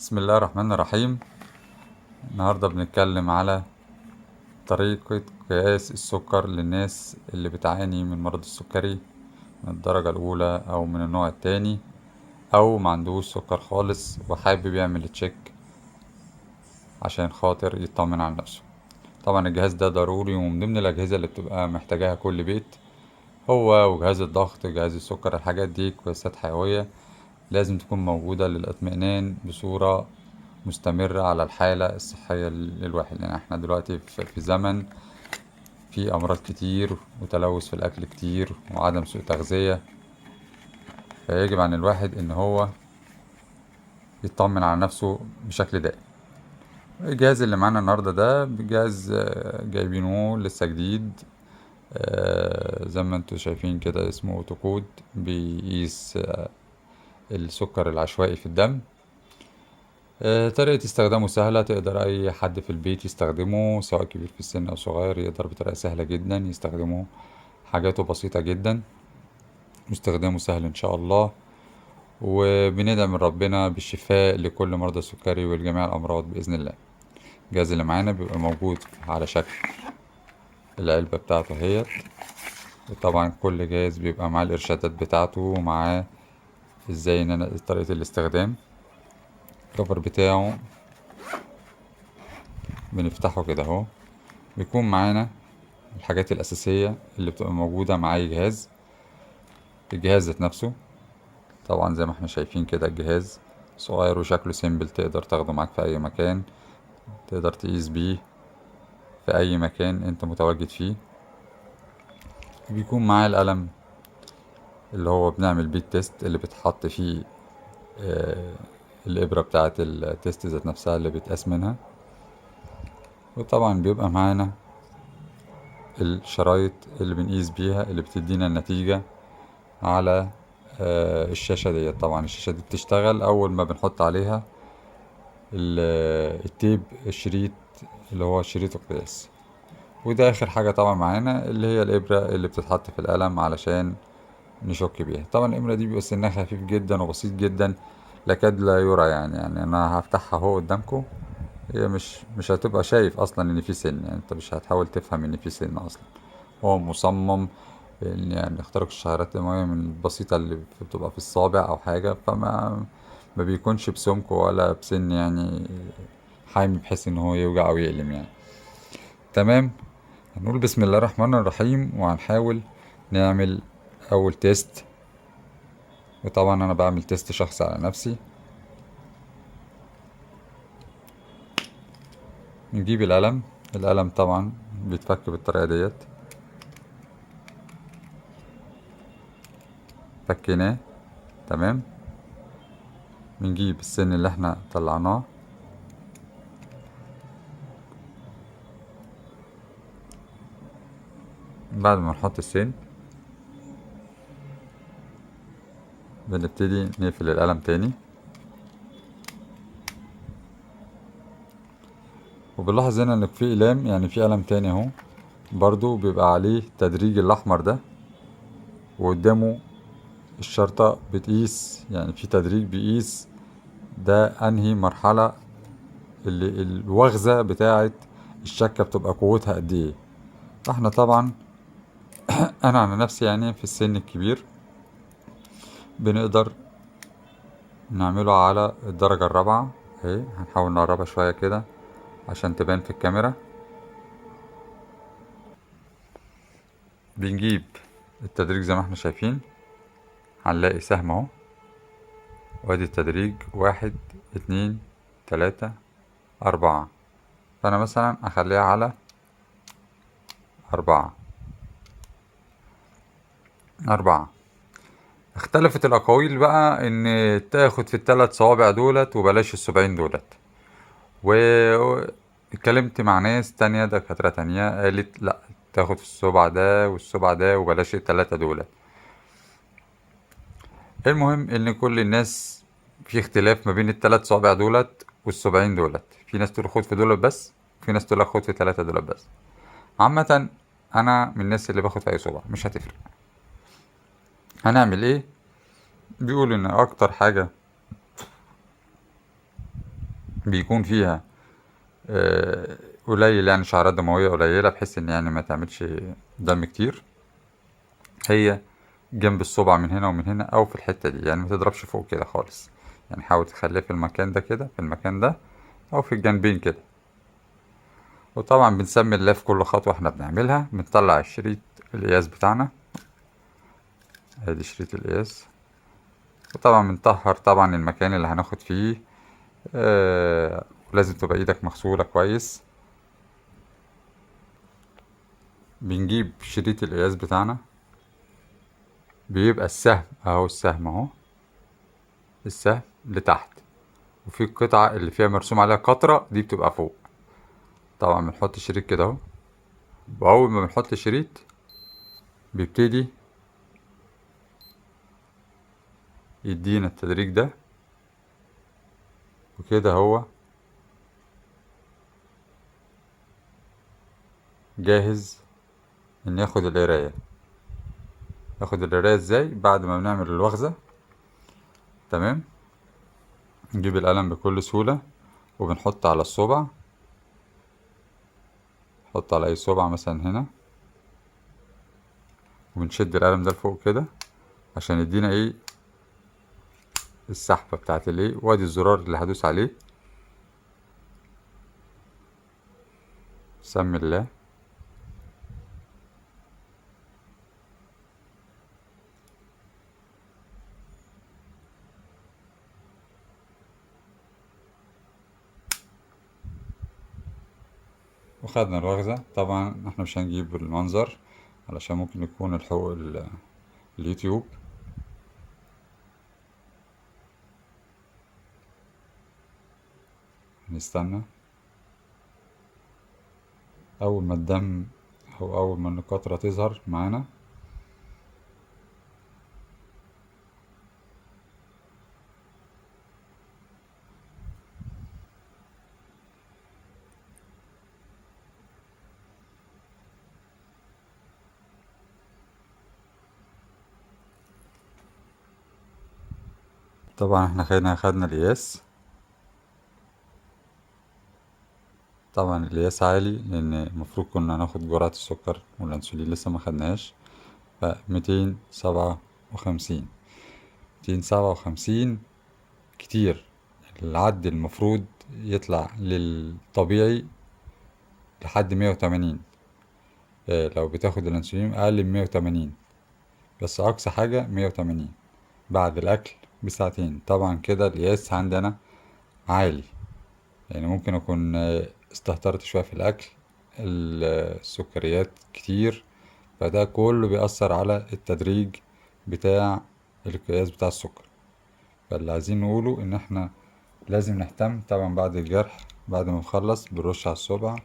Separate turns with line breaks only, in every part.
بسم الله الرحمن الرحيم. النهاردة بنتكلم على طريقة قياس السكر للناس اللي بتعاني من مرض السكري من الدرجة الأولى أو من النوع التاني، أو ما عندوش سكر خالص وحابب يعمل تشيك عشان خاطر يطمن على نفسه. طبعا الجهاز ده ضروري ومن ضمن الأجهزة اللي بتبقى محتاجاها كل بيت، هو وجهاز الضغط جهاز السكر. الحاجات دي قياسات حيوية لازم تكون موجودة للإطمئنان بصورة مستمرة على الحالة الصحية للواحد، لأن احنا دلوقتي في زمن في أمراض كتير وتلوث في الأكل كتير وعدم سوء تغذية، فيجب عن الواحد إن هو يطمن على نفسه بشكل دائم. الجهاز اللي معانا النهاردة ده جهاز جايبينه لسه جديد، زي ما انتوا شايفين كده اسمه اوتوكود، بيقيس السكر العشوائي في الدم. طريقة استخدامه سهلة، تقدر أي حد في البيت يستخدمه سواء كبير في السن أو صغير، يقدر بطريقة سهلة جدا يستخدمه. حاجاته بسيطة جدا واستخدامه سهل إن شاء الله، وبندعم من ربنا بالشفاء لكل مرضى السكري ولجميع الأمراض بإذن الله. الجهاز اللي معانا بيبقى موجود على شكل العلبة بتاعته اهيت، وطبعا كل جهاز بيبقى معاه الإرشادات بتاعته ومعاه ازاي ان انا طريقة الاستخدام. الكفر بتاعه بنفتحه كده اهو، بيكون معانا الحاجات الأساسية اللي بتبقى موجودة مع أي جهاز. الجهاز ذات نفسه طبعا زي ما احنا شايفين كده، الجهاز صغير وشكله سيمبل، تقدر تاخده معاك في أي مكان، تقدر تقيس بيه في أي مكان أنت متواجد فيه. بيكون معاه القلم اللي هو بنعمل بيه التيست، اللي بتحط فيه آه الإبرة بتاعة التيست ذات نفسها اللي بيتقاس منها. وطبعا بيبقى معانا الشرايط اللي بنقيس بيها، اللي بتدينا النتيجة على الشاشة دي. طبعا الشاشة دي بتشتغل أول ما بنحط عليها التيب، الشريط اللي هو شريط القياس. وده آخر حاجة طبعا معانا اللي هي الإبرة اللي بتتحط في القلم علشان نشك بيها. طبعا الإبرة دي بيبقى سنها خفيف جدا وبسيط جدا، لكاد لا يرى. يعني أنا هفتحها اهو قدامكم، هي مش هتبقى شايف أصلا إن في سن، يعني أنت مش هتحاول تفهم إن في سن أصلا. هو مصمم إن يعني يخترق الشعيرات الدموية من البسيطة اللي بتبقى في الصابع أو حاجة، ما بيكونش بسمك ولا بسن يعني حامي بحيث إن هو يوجع أو يألم يعني. تمام. هنقول بسم الله الرحمن الرحيم وهنحاول نعمل أول تيست. وطبعا أنا بعمل تيست شخصي على نفسي. نجيب القلم طبعا بيتفك بالطريقة ديت، فكيناه. تمام. بنجيب السن اللي احنا طلعناه، بعد ما نحط السن بنبتدي نقفل القلم تاني. وبنلاحظ هنا ان في اقلام، يعني في قلم تاني اهو برضو بيبقى عليه تدريج الاحمر ده، وقدامه الشرطة بتقيس، يعني في تدريج بيقيس ده انهي مرحلة اللي الوغزة بتاعة الشكة بتبقى قوتها قد ايه. فاحنا طبعا انا على نفسي يعني في السن الكبير بنقدر نعمله على الدرجة الرابعة اهي. هنحاول نقربها شوية كده عشان تبان في الكاميرا. بنجيب التدريج زي ما احنا شايفين، هنلاقي سهم اهو، وادي التدريج 1 2 3 4. فانا مثلا اخليها على 4. اختلفت الاقاويل بقى ان تاخد في ال3 صوابع دولت وبلاش ال70 دولت. واتكلمت مع ناس تانية، دكاترة تانية قالت لا، تاخد في الصبع ده والصبع ده وبلاش ال3 دولت. المهم ان كل الناس في اختلاف ما بين ال3 صوابع دولت وال70 دولت. في ناس تقول خد في دولت بس، في ناس تقول خد في 3 دولت بس. عامة انا من الناس اللي باخد في اي صبع مش هتفرق. هنعمل ايه؟ بيقول ان اكتر حاجة بيكون فيها قليل، يعني شعرات دموية قليلة، بحيث ان يعني ما تعملش دم كتير. هي جنب الصبع من هنا ومن هنا، او في الحتة دي، يعني ما تضربش فوق كده خالص. يعني حاول تخليها في المكان ده كده، في المكان ده، او في الجنبين كده. وطبعا بنسمي الله في كل خطوة احنا بنعملها. بنطلع الشريط القياس بتاعنا، ادي شريط القياس. وطبعا بنطهر طبعا المكان اللي هناخد فيه. ولازم تبقى ايدك مغسولة كويس. بنجيب شريط القياس بتاعنا، بيبقى السهم اهو، السهم اهو، السهم لتحت، وفي القطعة اللي فيها مرسوم عليها قطرة دي بتبقى فوق. طبعا بنحط الشريط كده اهو، واول ما بنحط الشريط بيبتدي يدينا التدريج ده، وكده هو جاهز ان ياخد القراية. ياخد القراية ازاي؟ بعد ما بنعمل الوخزة، تمام، نجيب القلم بكل سهولة وبنحط على الصبع. نحط على اي صبع مثلا هنا، وبنشد القلم ده لفوق كده عشان يدينا ايه، السحبة بتاعت الايه، وادي الزرار اللي هدوس عليه. بسم الله. وخدنا الوخزة. طبعا احنا مش هنجيب المنظر علشان ممكن يكون الحقوق اليوتيوب. نستنى اول ما الدم، او اول ما القطرة تظهر معانا. طبعا احنا خدنا القياس. طبعا القياس عالي لان المفروض كنا ناخد جرعة السكر والانسولين، لسه ما خدناش. ف257، 257 كتير. العد المفروض يطلع للطبيعي لحد 180. لو بتاخد الانسولين اقل من 180، بس اقصى حاجة 180 بعد الاكل بساعتين. طبعا كده القياس عندنا عالي، يعني ممكن اكون استهترت شوية في الاكل، السكريات كتير، فده كله بيأثر على التدريج بتاع القياس بتاع السكر. فاللي عايزين نقوله ان احنا لازم نهتم طبعا بعد الجرح، بعد ما نخلص بنرش على الصبع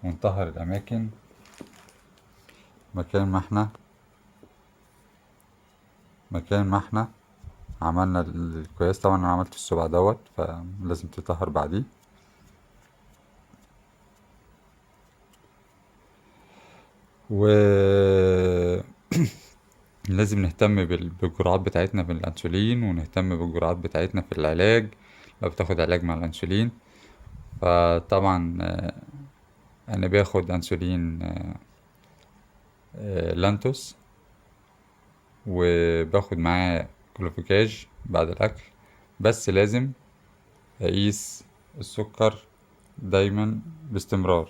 ونطهر الاماكن. مكان ما احنا مكان ما احنا عملنا القياس. طبعا انا عملت الصبع دوت، فلازم تطهر بعديه. و لازم نهتم بالجرعات بتاعتنا في الانسولين، ونهتم بالجرعات بتاعتنا في العلاج لو بتاخد علاج مع الانسولين. فطبعا انا باخد انسولين لانتوس، وباخد معاه كلوفيكاج بعد الاكل. بس لازم اقيس السكر دايما باستمرار.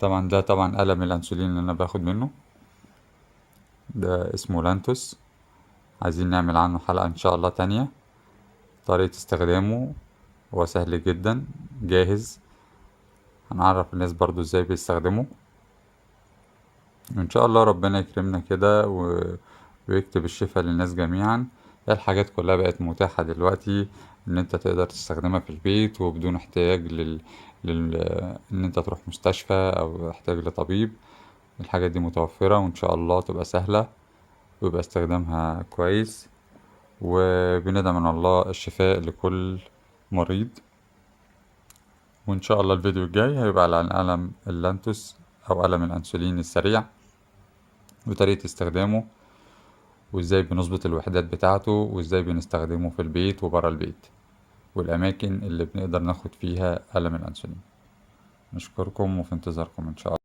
طبعا ده طبعا قلم الانسولين اللي انا باخد منه، ده اسمه لانتوس. عايزين نعمل عنه حلقة ان شاء الله تانية. طريقة استخدامه هو سهل جدا، جاهز. هنعرف الناس برضو ازاي بيستخدمه. وان شاء الله ربنا يكرمنا كده ويكتب الشفاء للناس جميعا. الحاجات كلها بقت متاحة دلوقتي، ان انت تقدر تستخدمها في البيت وبدون احتياج ان انت تروح مستشفى او احتياج لطبيب. الحاجات دي متوفرة، وان شاء الله تبقى سهلة ويبقى استخدامها كويس. وبندعم من الله الشفاء لكل مريض. وان شاء الله الفيديو الجاي هيبقى على الألم اللانتوس او ألم الانسولين السريع وطريقة استخدامه. وازاي بنظبط الوحدات بتاعته، وازاي بنستخدمه في البيت وبره البيت، والأماكن اللي بنقدر ناخد فيها ألم الأنسولين. نشكركم وفي انتظاركم إن شاء الله.